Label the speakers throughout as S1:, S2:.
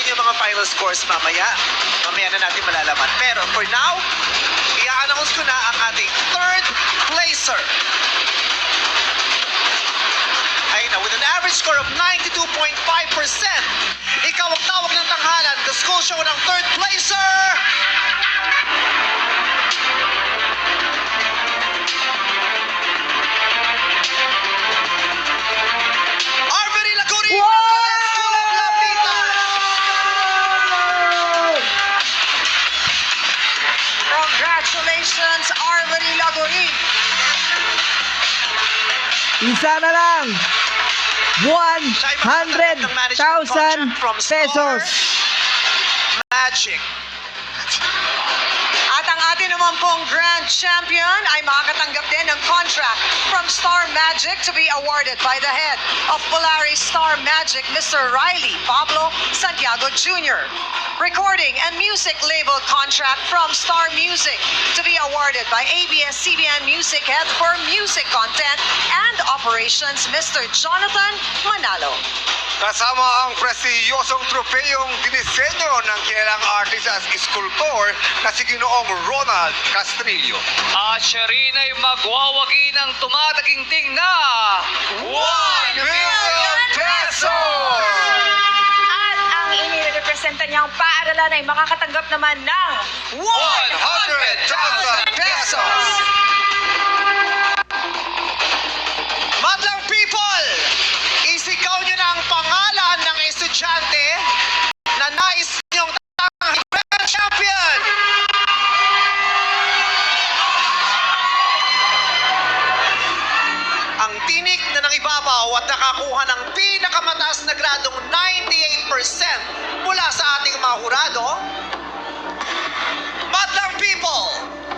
S1: natin yung mga final scores mamaya. Mamaya na natin malalaman. Pero for now, i-announce ko na ang ating third placer. Ayun na, with an average score of 92.5%, ikaw ang tawag ng tanghalan, the school show ng third placer! Arveri Lagurin! School of Lapitan!
S2: Congratulations, Arveri Lagurin!
S3: Isa na lang. 100,000 pesos.
S1: Magic.
S2: At ang atin naman pong grand champion ay makakatanggap din ng contract from Star Magic to be awarded by the head of Polaris Star Magic, Mr. Riley Pablo Santiago Jr. Recording and music label contract from Star Music to be awarded by ABS-CBN Music Head for Music Content and Operations, Mr. Jonathan Manalo.
S4: Kasama ang prestiyosong tropeyong dinisenyo ng kilalang artist at sculptor na si Ginoong Ronald Castrillo.
S5: At siya rin ay magwawagi ng tumataginting na
S4: 1 million pesos!
S6: At ang inirepresenta niyang paaralan ay makakatanggap naman ng
S4: 100,000 pesos!
S1: Madlang people, isikaw nyo na ang pangalan ng estudyante na nais nyong tanghang grand champion. Ang tinik na nangibabaw at nakakuha ng pinakamataas na gradong 98% mula sa ating mga hurado. Madlang people,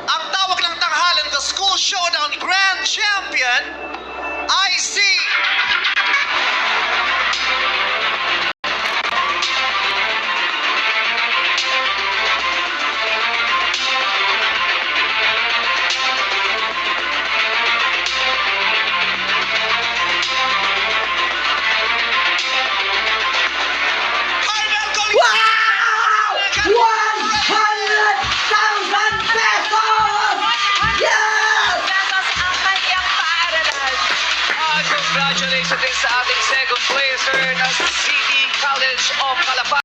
S1: ang tawag ng tanghalan ng school show ng grand champion I see.
S3: Wow! 100,000 pesos! Yes!
S6: pesos ang kanyang paaralan.
S5: Congratulations din sa ating second placer na City College of Calapa.